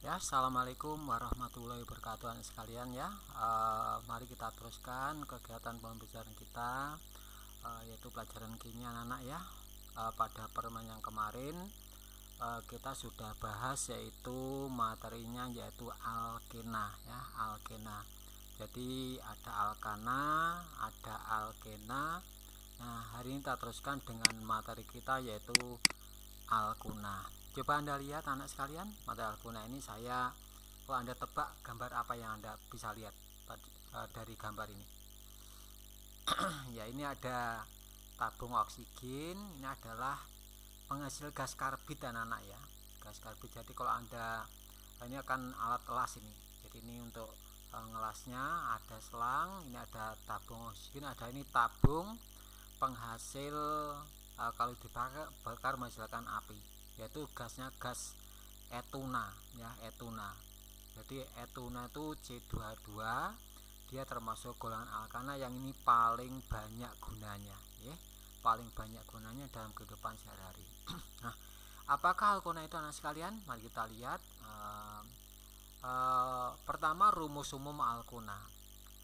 Ya, assalamualaikum warahmatullahi wabarakatuh anak sekalian ya. Mari kita teruskan kegiatan pembelajaran kita, yaitu pelajaran kimia anak-anak ya. Pada pertemuan yang kemarin kita sudah bahas yaitu materinya yaitu alkena ya, alkena. Jadi ada alkana, ada alkena. Nah, hari ini kita teruskan dengan materi kita yaitu alkuna. Coba Anda lihat anak sekalian, materi alkuna ini kalau Anda tebak gambar apa yang Anda bisa lihat dari gambar ini. Ya, ini ada tabung oksigen, ini adalah penghasil gas karbit anak-anak ya. Gas karbit. Jadi kalau Anda, ini akan alat kelas ini. Jadi ini untuk ngelasnya ada selang, ini ada tabung oksigen, ada ini tabung penghasil kalau dibakar menghasilkan api, yaitu gasnya gas etuna ya, etuna. Jadi etuna itu C22, dia termasuk golongan alkana yang ini paling banyak gunanya ya, paling banyak gunanya dalam kehidupan sehari-hari. Nah, apakah alkana itu anak sekalian? Mari kita lihat. Pertama, rumus umum alkuna.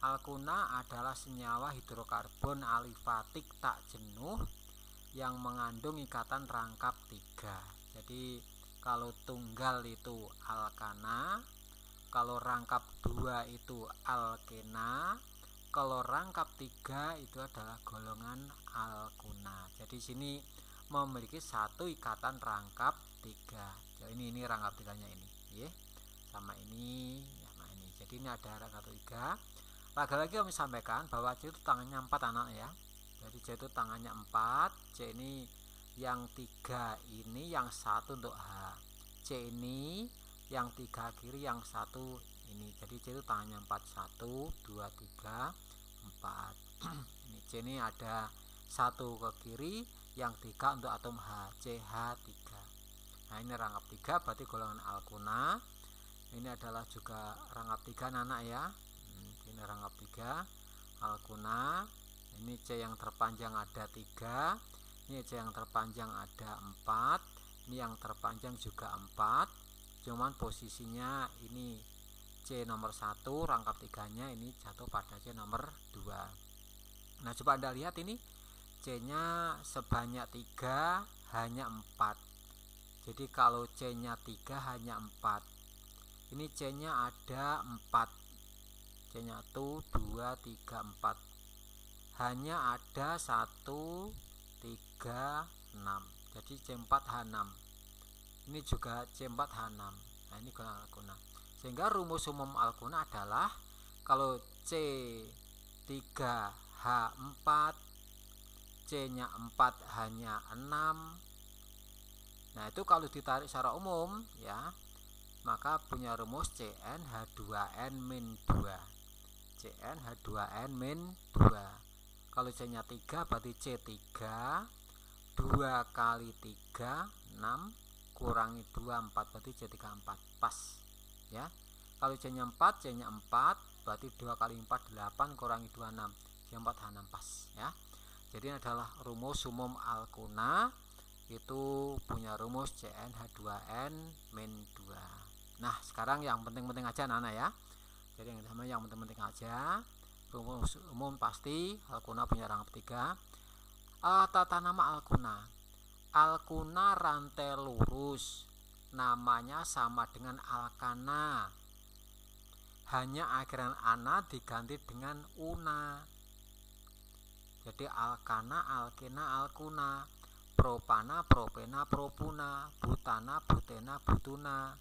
Alkuna adalah senyawa hidrokarbon alifatik tak jenuh yang mengandung ikatan rangkap 3. Jadi kalau tunggal itu alkana, kalau rangkap 2 itu alkena, kalau rangkap 3 itu adalah golongan alkuna. Jadi sini memiliki satu ikatan rangkap 3. Jadi ini rangkap 3-nya ini, ya. Sama ini. Jadi ini ada rangkap 3. Lagi-lagi kami sampaikan bahwa C itu tangannya 4 anak ya. Jadi C itu tangannya 4. C ini yang 3 ini yang 1 untuk H. C ini yang 3 kiri, yang 1 ini. Jadi C itu tangannya 4. 1, 2, 3, 4. Ini C ini ada 1 ke kiri, yang 3 untuk atom H. CH3. Nah, ini rangkap 3 berarti golongan alkuna. Ini adalah juga rangkap 3 anak ya. Ini rangkap 3 alkuna. Ini C yang terpanjang ada 3, ini C yang terpanjang ada 4, ini yang terpanjang juga 4, cuman posisinya ini C nomor 1 rangkap 3-nya ini jatuh pada C nomor 2. Nah, coba Anda lihat ini C nya sebanyak 3 hanya 4. Jadi kalau C nya 3 hanya 4, ini C nya ada 4, C nya 1, 2, 3, 4, hanya ada 1, 3, 6. Jadi C4H6. Ini juga C4H6. Nah, ini golongan alkuna. Sehingga rumus umum alkuna adalah kalau C3H4, C-nya 4 hanya 6. Nah, itu kalau ditarik secara umum ya, maka punya rumus CnH2n-2. CnH2n-2. Kalau C-nya 3 berarti C3, 2 kali 3, 6, kurangi 2, 4, berarti C34, pas ya. Kalau C-nya 4, C-nya 4, berarti 2 kali 4, 8, kurangi 2, 6, C4H6, pas ya. Jadi ini adalah rumus umum alkuna, itu punya rumus CnH2n-2. Nah, sekarang yang penting-penting aja anak-anak ya. Jadi yang penting-penting aja. Rumus umum pasti alkuna punya rangkap 3. Tata nama alkuna. Alkuna rantai lurus, namanya sama dengan alkana, hanya akhiran ana diganti dengan una. Jadi alkana, alkena, alkuna, propana, propena, propuna, butana, butena, butuna,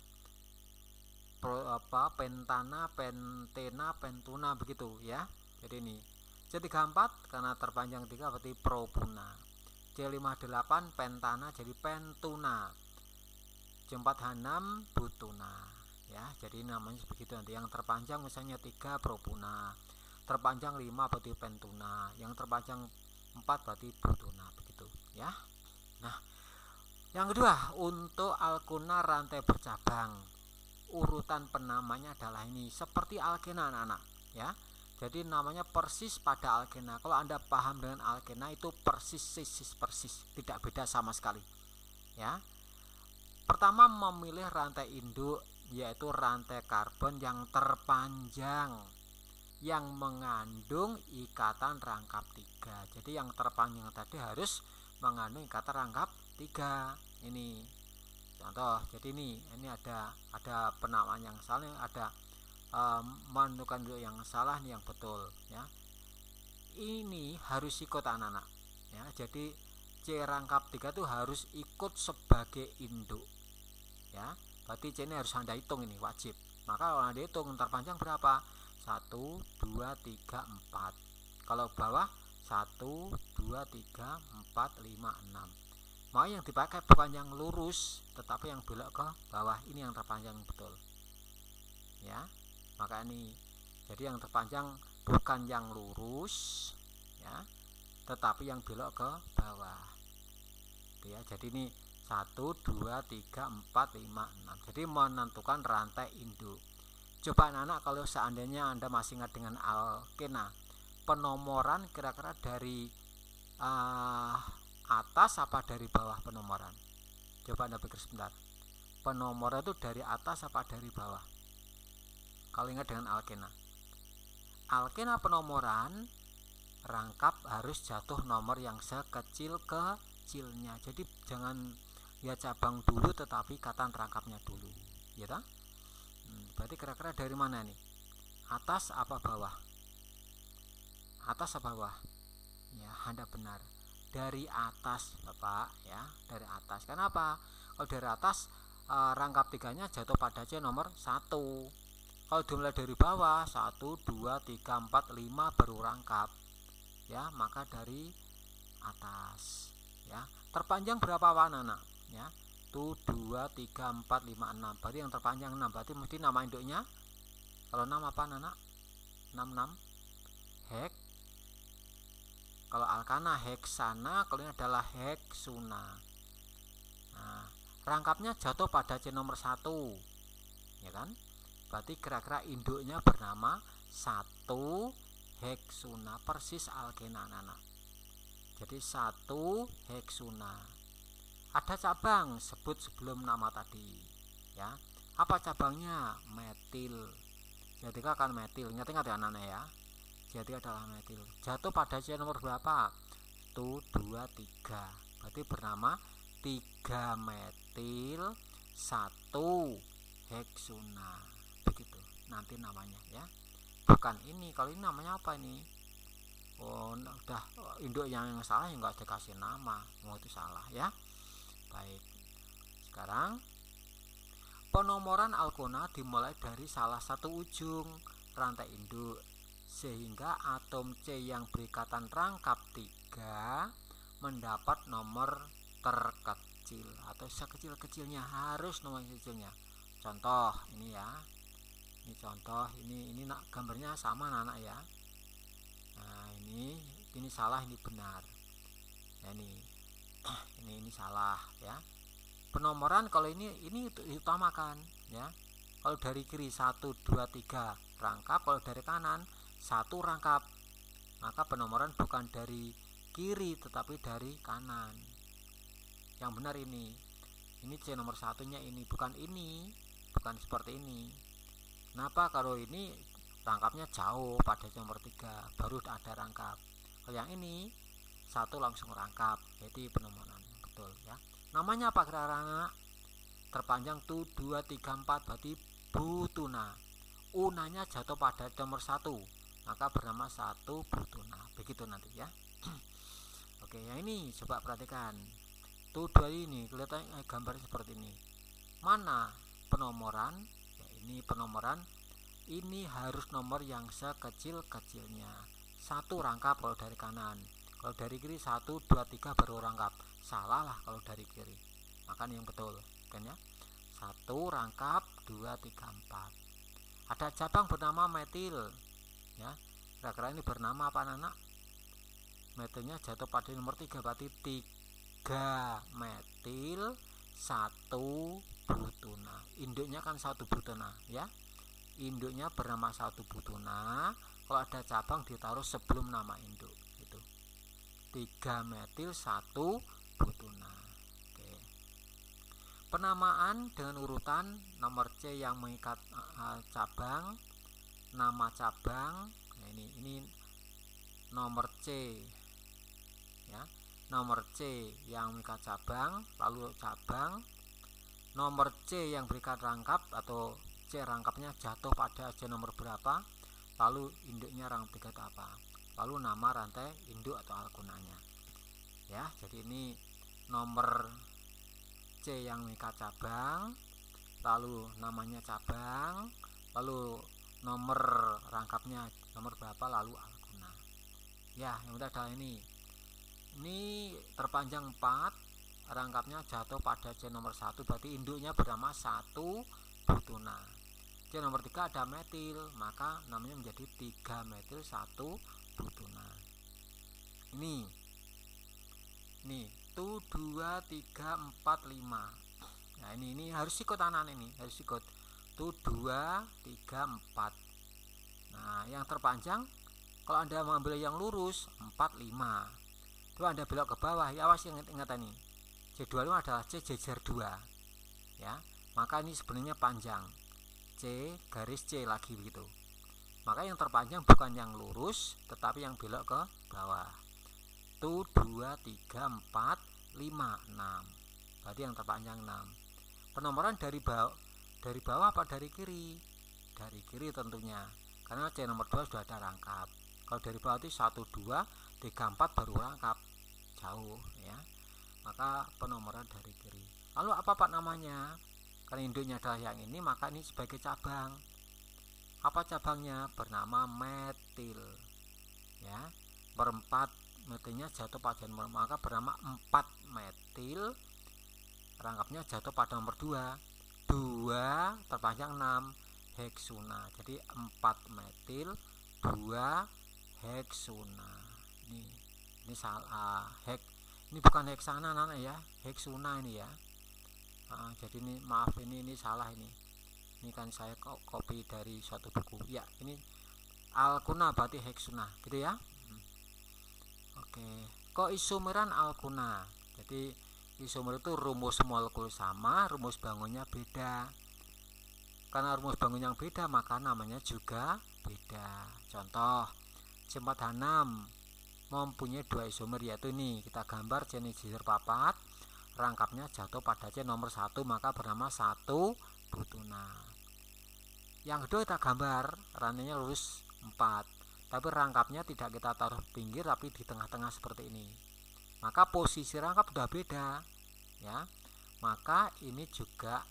pentana, pentena, pentuna, begitu ya. Jadi ini C34 karena terpanjang 3 berarti propuna. C58 pentana jadi pentuna. C4H6 butuna ya. Jadi namanya begitu nanti. Yang terpanjang misalnya 3 propuna, terpanjang 5 berarti pentuna, yang terpanjang 4 berarti butuna, begitu ya. Nah, yang kedua, untuk alkuna rantai bercabang, urutan penamanya adalah ini seperti alkena anak-anak ya. Jadi namanya persis pada alkena. Kalau Anda paham dengan alkena itu persis, tidak beda sama sekali ya. Pertama, memilih rantai induk yaitu rantai karbon yang terpanjang yang mengandung ikatan rangkap 3. Jadi yang terpanjang tadi harus mengandung ikatan rangkap 3. Ini contoh. Jadi ini ada penamaan yang salah, ada menentukan yang salah nih yang betul ya. Ini harus ikut anak-anak ya. Jadi C rangkap 3 itu harus ikut sebagai induk ya. Berarti C ini harus Anda hitung, ini wajib. Maka kalau Anda hitung terpanjang berapa? 1, 2, 3, 4. Kalau bawah 1, 2, 3, 4, 5, 6. Mau yang dipakai bukan yang lurus, tetapi yang belok ke bawah. Ini yang terpanjang betul ya. Maka ini jadi yang terpanjang bukan yang lurus ya, tetapi yang belok ke bawah ya. Jadi ini 1, 2, 3, 4, 5, 6. Jadi menentukan rantai induk. Coba anak-anak kalau seandainya Anda masih ingat dengan alkena, penomoran kira-kira dari atas apa dari bawah penomoran? Coba Anda pikir sebentar. Penomoran itu dari atas apa dari bawah? Kalau ingat dengan alkena. Alkena penomoran rangkap harus jatuh nomor yang sekecil-kecilnya. Jadi jangan ya cabang dulu tetapi ikatan rangkapnya dulu, ya toh? Berarti kira-kira dari mana nih? Atas apa bawah? Atas apa bawah? Ya, Anda benar. Dari atas, Bapak, ya, dari atas. Kenapa? Kalau dari atas rangkap 3-nya jatuh pada C nomor 1. Kalau dimulai dari bawah 1, 2, 3, 4, 5 baru rangkap. Ya, maka dari atas, ya. Terpanjang berapa anak-anak? Ya. 1, 2, 3, 4, 5, 6. Berarti yang terpanjang 6. Berarti mesti nama induknya. Kalau 6 apa anak? 66 hek. Kalau alkana heksana, kalau ini adalah heksuna. Nah, rangkapnya jatuh pada C nomor 1. Ya kan? Berarti kira-kira induknya bernama 1 heksuna, persis alkena anak-anak. Jadi 1 heksuna. Ada cabang, sebut sebelum nama tadi ya. Apa cabangnya? Metil. Jadi akan metil. Ingat-ingat ya anak-anak ya. Jadi adalah metil. Jatuh pada C nomor berapa? 1, 2, 3. Berarti bernama 3 metil 1 heksuna. Begitu nanti namanya ya. Bukan ini. Kalau ini namanya apa ini? Oh, udah induk yang salah yang enggak dikasih nama. Oh, itu salah ya. Baik, sekarang penomoran alkona dimulai dari salah satu ujung rantai induk, sehingga atom C yang berikatan rangkap 3 mendapat nomor terkecil atau sekecil-kecilnya, harus nomor kecilnya. Contoh ini ya, ini contoh, ini gambarnya sama anak-anak ya. Nah ini salah, ini benar. Nah, ini salah ya. Penomoran kalau ini diutamakan ya. Kalau dari kiri 1, 2, 3 rangkap, kalau dari kanan 1 rangkap. Maka penomoran bukan dari kiri tetapi dari kanan. Yang benar ini C nomor 1-nya ini, bukan seperti ini. Kenapa? Kalau ini rangkapnya jauh pada C nomor 3 baru ada rangkap. Kalau yang ini 1 langsung rangkap, jadi penomoran betul ya. Namanya apa kira-kira? Terpanjang 1, 2, 3, 4 berarti butuna. Unanya jatuh pada nomor 1, maka bernama 1 butuna. Begitu nanti ya. Oke, yang ini coba perhatikan. Tuh dua ini kelihatan gambarnya seperti ini. Mana penomoran? Ya, ini penomoran. Ini harus nomor yang sekecil-kecilnya. 1 rangkap kalau dari kanan. Kalau dari kiri 1, 2, 3 baru rangkap. Salah lah kalau dari kiri. Makanya yang betul kan ya. 1 rangkap, 2, 3, 4. Ada cabang bernama metil ya. Kira-kira ini bernama apa anak-anak? Metilnya jatuh pada nomor 3 berarti 3 metil 1 butuna. Induknya kan 1 butuna ya. Induknya bernama 1 butuna. Kalau ada cabang ditaruh sebelum nama induk. 3 metil 1 butuna. Oke. Penamaan dengan urutan nomor C yang mengikat cabang, nama cabang. Nah, ini nomor C ya. Nomor C yang mengikat cabang, lalu cabang. Nomor C yang berikat rangkap atau C rangkapnya jatuh pada C nomor berapa, lalu induknya rangkap 3 itu apa, lalu nama rantai induk atau alkunanya ya. Jadi ini nomor C yang mengikat cabang, lalu namanya cabang, lalu nomor rangkapnya nomor berapa, lalu alkuna ya. Yang udah adalah ini terpanjang 4, rangkapnya jatuh pada C nomor 1, berarti induknya bernama 1 butuna. C nomor 3 ada metil, maka namanya menjadi 3 metil 1 butuna. Ini 2, 3, 4, 5. Nah ini harus ikut anak ini, harus ikut 2, 3, 4. Nah yang terpanjang kalau Anda mengambil yang lurus 4, 5. Itu Anda belok ke bawah ya, awas ingat ini C25 adalah C jejer 2 ya, maka ini sebenarnya panjang C garis C lagi begitu. Maka yang terpanjang bukan yang lurus tetapi yang belok ke bawah. 2, 3, 4, 5, 6. Berarti yang terpanjang 6. Penomoran dari bawah apa dari kiri? Dari kiri tentunya, karena C nomor 2 sudah ada rangkap. Kalau dari bawah itu 1, 2, 3, 4 baru rangkap, jauh ya. Maka penomoran dari kiri. Lalu apa Pak namanya? Karena induknya adalah yang ini, maka ini sebagai cabang. Apa cabangnya? Bernama metil ya. Perempat metilnya jatuh pada nomor, maka bernama 4 metil, rangkapnya jatuh pada nomor 2 terpanjang 6 heksuna. Jadi 4 metil 2 heksuna. Ini salah, ini bukan heksana anak ya, heksuna ini ya. Jadi ini maaf, ini salah ini kan saya copy dari suatu buku ya. Ini alkuna berarti heksuna gitu ya. Oke, koisomeran alkuna. Jadi isomer itu rumus molekul sama, rumus bangunnya beda. Karena rumus bangun yang beda maka namanya juga beda. Contoh C4H6 mempunyai 2 isomer, yaitu ini kita gambar C ini jejer 4, rangkapnya jatuh pada C nomor 1 maka bernama 1 butuna. Yang kedua kita gambar rantainya lurus 4, tapi rangkapnya tidak kita taruh pinggir tapi di tengah-tengah seperti ini, maka posisi rangkap sudah beda ya. Maka ini juga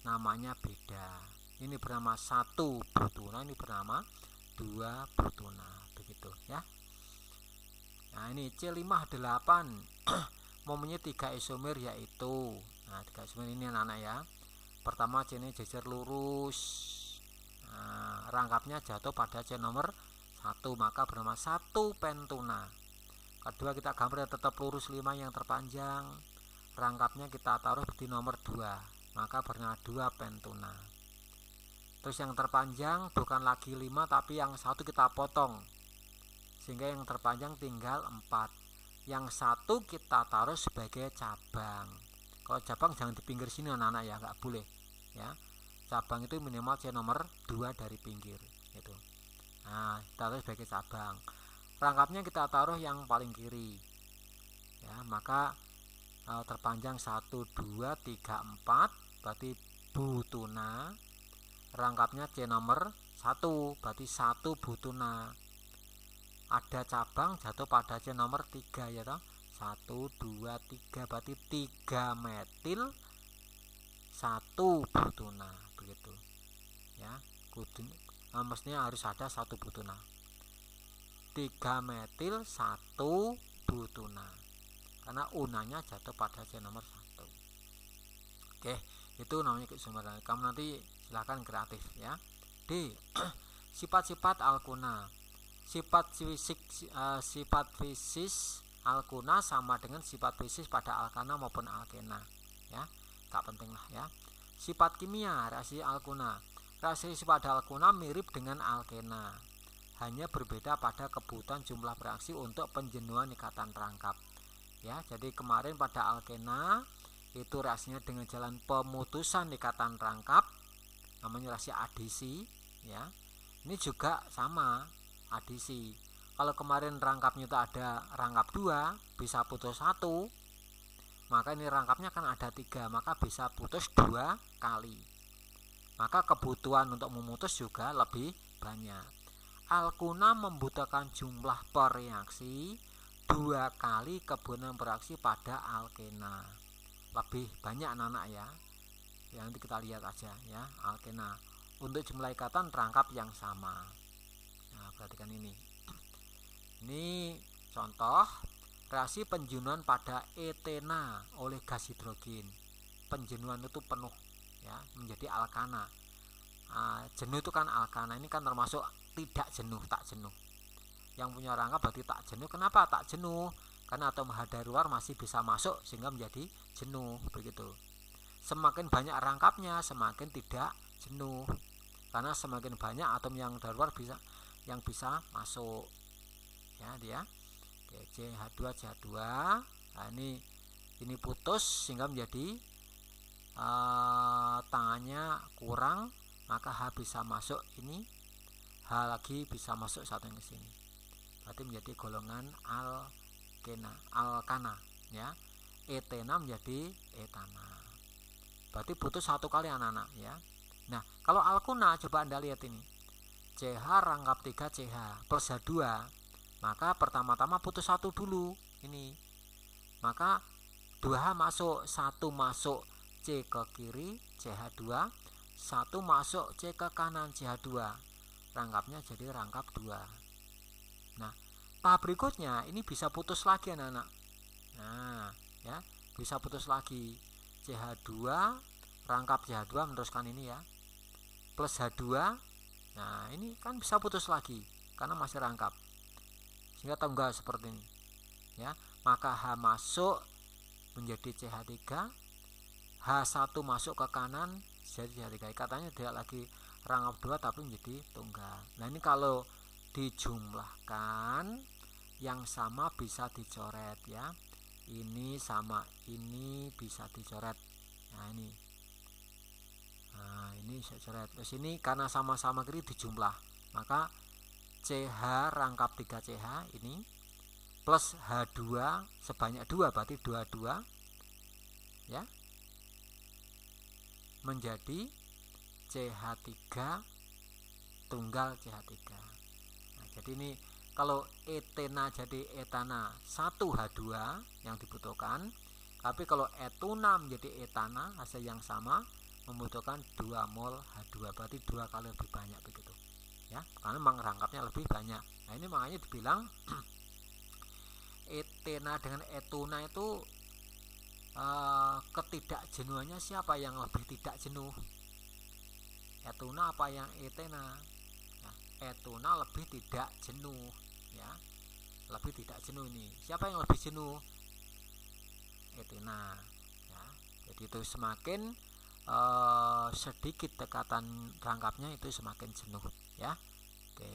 namanya beda. Ini bernama 1 butuna, ini bernama 2 butuna begitu ya. Nah ini C5H8 mempunyai 3 isomer, yaitu 3 isomer ini anak-anak ya. Pertama C ini jejer lurus, rangkapnya jatuh pada C nomor 1 maka bernama 1 pentuna. Kedua kita gambar tetap lurus 5 yang terpanjang, rangkapnya kita taruh di nomor 2 maka bernama 2 pentuna. Terus yang terpanjang bukan lagi 5 tapi yang 1 kita potong sehingga yang terpanjang tinggal 4. Yang 1 kita taruh sebagai cabang. Kalau cabang jangan di pinggir sini anak-anak ya, nggak boleh ya. Cabang itu minimal C nomor 2 dari pinggir itu. Nah kita taruh sebagai cabang, rangkapnya kita taruh yang paling kiri ya. Maka terpanjang 1, 2, 3, 4 berarti butuna, rangkapnya C nomor 1 berarti 1 butuna. Ada cabang jatuh pada C nomor 3 ya toh. 1, 2, 3 berarti 3 metil 1 butuna begitu ya. Mestinya harus ada 1 butuna. 3 metil 1 butuna karena unanya jatuh pada C nomor 1. Oke, itu namanya keisomeran. Kamu nanti silahkan kreatif ya. D. Sifat-sifat alkuna. Sifat fisis alkuna sama dengan sifat fisis pada alkana maupun alkena ya, tak penting lah ya. Sifat kimia reaksi alkuna. Reaksi pada alkuna mirip dengan alkena, hanya berbeda pada kebutuhan jumlah reaksi untuk penjenuhan ikatan rangkap ya. Jadi kemarin pada alkena itu reaksinya dengan jalan pemutusan ikatan rangkap, namanya reaksi adisi ya. Ini juga sama, adisi. Kalau kemarin rangkapnya itu ada rangkap 2, bisa putus 1, maka ini rangkapnya kan ada 3, maka bisa putus 2 kali. Maka kebutuhan untuk memutus juga lebih banyak. Alkuna membutuhkan jumlah pereaksi 2 kali kebutuhan bereaksi pada alkena. Lebih banyak anak-anak ya. Ya, nanti kita lihat aja ya, alkena untuk jumlah ikatan rangkap yang sama. Nah, perhatikan ini. Ini contoh reaksi penjenuhan pada etena oleh gas hidrogen. Penjenuhan itu penuh ya, menjadi alkana. Jenuh itu kan alkana, ini kan termasuk tidak jenuh, tak jenuh. Yang punya rangkap berarti tak jenuh. Kenapa tak jenuh? Karena atom H dari luar masih bisa masuk sehingga menjadi jenuh, begitu. Semakin banyak rangkapnya semakin tidak jenuh, karena semakin banyak atom yang dari luar yang bisa masuk ya dia. Oke, CH2 CH2. Nah, ini putus sehingga menjadi tangannya kurang, maka H bisa masuk, ini H lagi bisa masuk satu yang ke sini. Berarti menjadi golongan alkana ya. Etena menjadi etana. Berarti putus 1 kali anak-anak ya. Nah, kalau alkuna coba Anda lihat ini. CH rangkap 3 CH plus H2, maka pertama-tama putus 1 dulu ini. Maka 2H masuk, 1 masuk C ke kiri CH2, 1 masuk C ke kanan CH2. Rangkapnya jadi rangkap 2. Nah, tahap berikutnya ini bisa putus lagi anak-anak. Nah, ya, bisa putus lagi. CH2 rangkap CH2 meneruskan ini ya, plus H2. Nah, ini kan bisa putus lagi karena masih rangkap, sehingga tunggal seperti ini ya. Maka H masuk menjadi CH3, H1 masuk ke kanan jadi CH3. Ikatannya tidak lagi rangkap 2 tapi menjadi tunggal. Nah, ini kalau dijumlahkan yang sama bisa dicoret ya. Ini sama ini bisa dicoret. Nah, ini saya coret. Terus ini karena sama-sama kiri dijumlah, maka CH rangkap 3 CH ini plus H2 sebanyak 2, berarti 22 ya, menjadi CH3 tunggal CH3. Nah, jadi ini kalau etena jadi etana 1H2 yang dibutuhkan, tapi kalau etuna menjadi etana hasil yang sama membutuhkan 2 mol H2, berarti 2 kali lebih banyak begitu ya, karena memang rangkapnya lebih banyak. Nah, ini makanya dibilang etena dengan etuna itu ketidakjenuhannya siapa yang lebih tidak jenuh, etuna apa yang etena? Nah, etuna lebih tidak jenuh ya, lebih tidak jenuh. Ini siapa yang lebih jenuh? Etena ya. Jadi itu semakin sedikit dekatan rangkapnya itu semakin jenuh ya. Oke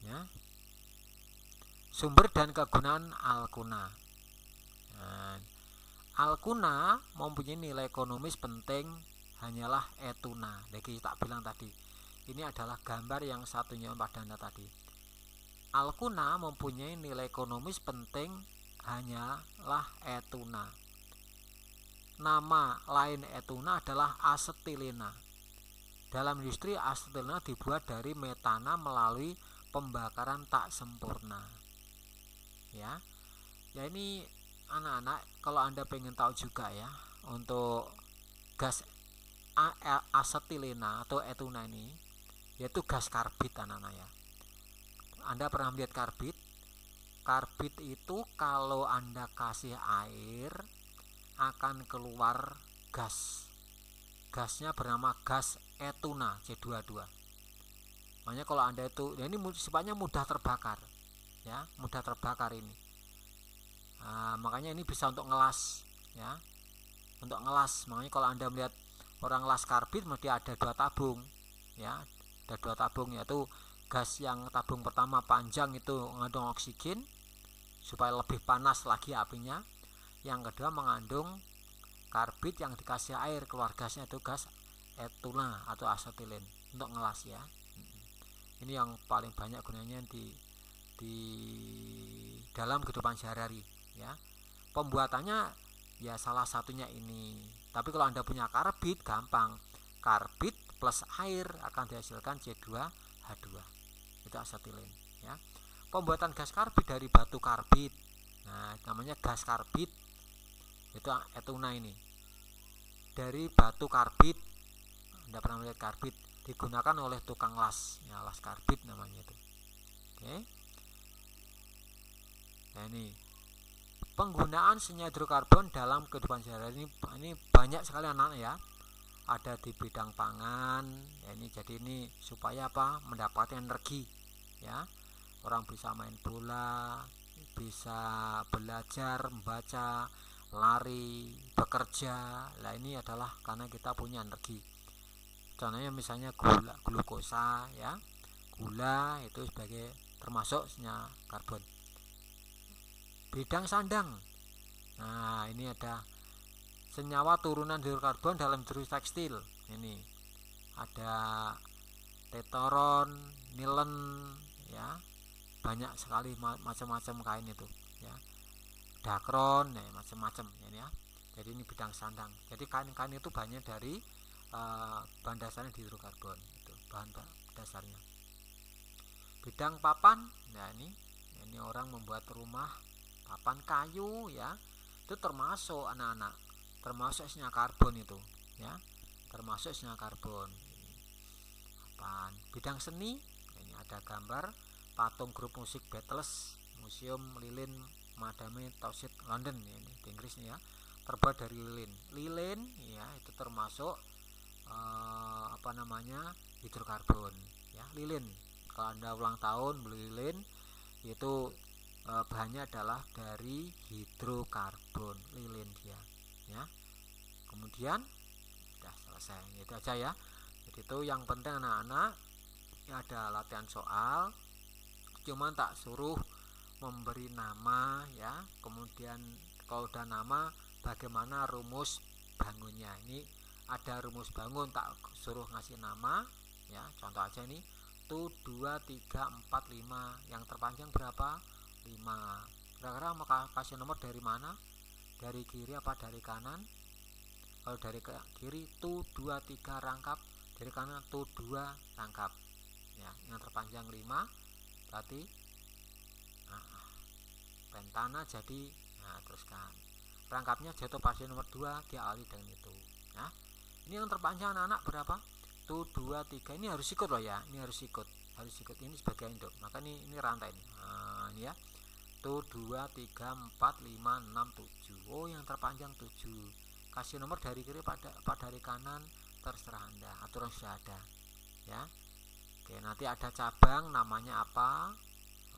ya. Sumber dan kegunaan alkuna. Nah, alkuna mempunyai nilai ekonomis penting hanyalah etuna. Jadi tak bilang tadi, ini adalah gambar yang satunya pada Anda tadi. Alkuna mempunyai nilai ekonomis penting hanyalah etuna. Nama lain etuna adalah asetilena. Dalam industri asetilena dibuat dari metana melalui pembakaran tak sempurna. Ya. Ya, ini anak-anak kalau Anda pengen tahu juga ya, untuk gas asetilena atau etuna ini yaitu gas karbit anak-anak ya. Anda pernah melihat karbit? Karbit itu kalau Anda kasih air akan keluar gas. Gasnya bernama gas etuna C22. Makanya kalau Anda itu, ya ini sifatnya mudah terbakar ya, mudah terbakar ini. Nah, makanya ini bisa untuk ngelas ya, untuk ngelas. Makanya kalau Anda melihat orang ngelas karbit mesti ada 2 tabung ya, ada 2 tabung, yaitu gas yang tabung pertama panjang itu mengandung oksigen supaya lebih panas lagi apinya. Yang kedua mengandung karbit yang dikasih air, keluar gasnya itu gas etuna atau asetilen untuk ngelas ya. Ini yang paling banyak gunanya di dalam kehidupan sehari-hari ya. Pembuatannya ya salah satunya ini. Tapi kalau Anda punya karbit gampang. Karbit plus air akan dihasilkan C2H2. Itu asetilen ya. Pembuatan gas karbit dari batu karbit. Nah, namanya gas karbit. Itu etuna ini. Dari batu karbit. Anda pernah melihat karbit digunakan oleh tukang las, ya, las karbit namanya itu. Oke. Nah, ini penggunaan senyawa hidrokarbon dalam kehidupan sehari-hari ini banyak sekali anak-anak ya. Ada di bidang pangan, ya, ini jadi ini supaya apa? Mendapatkan energi, ya. Orang bisa main bola, bisa belajar, membaca, lari, bekerja. Nah, ini adalah karena kita punya energi. Contohnya misalnya glukosa ya. Gula itu sebagai termasuk senyawa karbon. Bidang sandang. Nah, ini ada senyawa turunan hidrokarbon dalam industri tekstil. Ini ada tetoron, nilen ya. Banyak sekali macam-macam kain itu ya. Dakron ya, macam-macam ya. Jadi ini bidang sandang. Jadi kain-kain itu banyak dari bahan dasarnya hidrokarbon, itu bahan dasarnya. Bidang papan, nah ini orang membuat rumah papan kayu ya, itu termasuk anak-anak, termasuk senyawa karbon itu ya, termasuk senyawa karbon. Papan. Bidang seni, ini ada gambar patung grup musik Beatles, Museum Lilin Madame Tussauds London ya, ini di Inggris nih ya, terbuat dari lilin. Lilin ya itu termasuk hidrokarbon ya. Lilin, kalau Anda ulang tahun beli lilin itu bahannya adalah dari hidrokarbon, lilin dia ya. Kemudian sudah selesai, itu aja ya. Jadi itu yang penting anak-anak ya, ada latihan soal, cuman tak suruh memberi nama ya. Kemudian kalau udah nama bagaimana rumus bangunnya. Ini ada rumus bangun, tak suruh ngasih nama ya. Contoh aja ini tuh 2, 3, 4, 5. Yang terpanjang berapa? 5. Kira-kira mau kasih nomor dari mana? Dari kiri apa dari kanan? Kalau dari kiri tuh 2, 3 rangkap, dari kanan tuh 2 rangkap ya. Yang terpanjang 5 berarti pentana jadi, nah teruskan rangkapnya jatuh pada nomor 2, diawali dengan itu ya. Ini yang terpanjang anak-anak berapa? Tuh 2, 3. Ini harus ikut loh ya. Ini harus ikut. Ini sebagai induk. Maka ini rantai ini. Nah, ini ya. Tuh 2, 3, 4, 5, 6, 7. Oh, yang terpanjang 7. Kasih nomor dari kiri pada dari kanan, terserah Anda. Aturan sudah ada. Ya. Oke, nanti ada cabang namanya apa?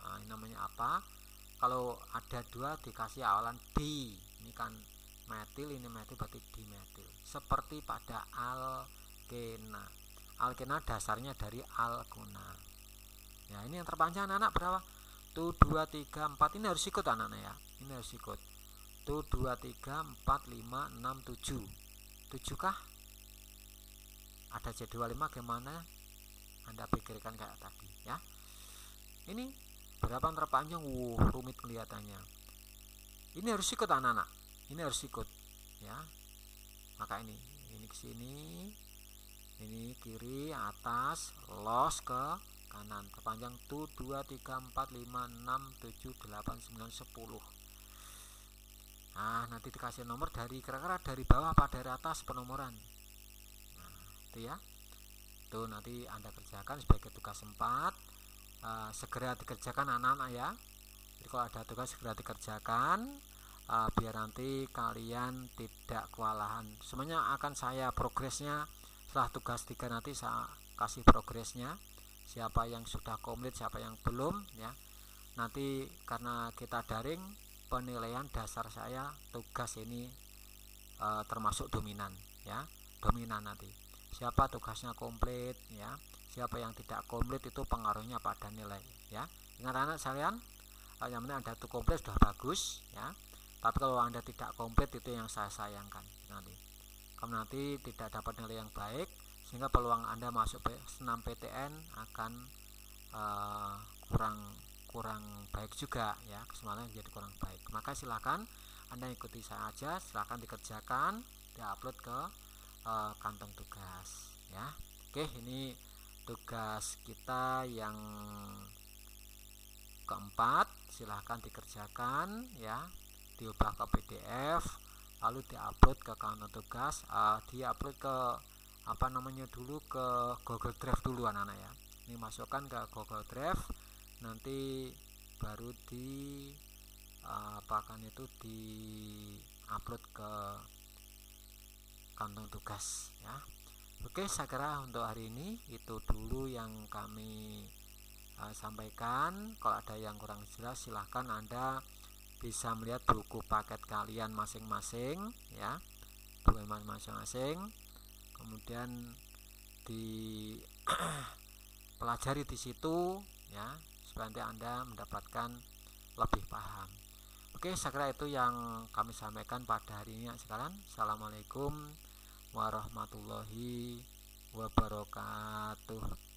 Nah, ini namanya apa? Kalau ada 2 dikasih awalan D. Ini kan metil, ini metil berarti dimetil. Seperti pada alkena. Alkena dasarnya dari alkuna. Ya, ini yang terpanjang anak-anak berapa? Tuh 2, 3, 4. Ini harus ikut anak-anak ya. Ini harus ikut. Tuh 2, 3, 4, 5, 6, 7. 7 kah? Ada C25 gimana? Anda pikirkan kayak tadi ya. Ini berapa yang terpanjang? Rumit kelihatannya. Ini harus ikut anak-anak. Ini harus ikut ya. Maka ini ke sini, ini kiri atas, los ke kanan, terpanjang tuh 2, 3, 4, 5, 6, 7, 8, 9, 10. Nah, nanti dikasih nomor dari kira-kira dari bawah apa dari atas penomoran. Nah, itu ya. Tuh nanti Anda kerjakan sebagai tugas 4. Segera dikerjakan anak-anak ya. Jadi kalau ada tugas segera dikerjakan. Biar nanti kalian tidak kewalahan. Semuanya akan saya progresnya setelah tugas 3 nanti saya kasih progresnya. Siapa yang sudah komplit, siapa yang belum ya. Nanti karena kita daring, penilaian dasar saya tugas ini termasuk dominan ya. Dominan nanti. Siapa tugasnya komplit ya. Siapa yang tidak komplit itu pengaruhnya pada nilai ya. Ingat anak sekalian, yang penting ada tuh komplit sudah bagus ya. Tapi kalau Anda tidak komplit, itu yang saya sayangkan. Kamu nanti tidak dapat nilai yang baik, sehingga peluang Anda masuk senam PTN akan kurang baik juga ya, kesempatan jadi kurang baik. Maka silakan Anda ikuti saya aja, silakan dikerjakan, diupload ke kantong tugas ya. Oke, ini tugas kita yang keempat, silahkan dikerjakan ya, diubah ke PDF lalu diupload ke kantong tugas, diupload ke dulu ke Google Drive dulu anak-anak ya. Ini masukkan ke Google Drive, nanti baru di di upload ke kantong tugas ya. Oke, saya kira untuk hari ini itu dulu yang kami sampaikan. Kalau ada yang kurang jelas, silahkan Anda bisa melihat buku paket kalian masing-masing ya, buku masing-masing, kemudian pelajari di situ ya, supaya nanti Anda mendapatkan lebih paham. Oke, saya kira itu yang kami sampaikan pada hari ini sekarang. Assalamualaikum warahmatullahi wabarakatuh.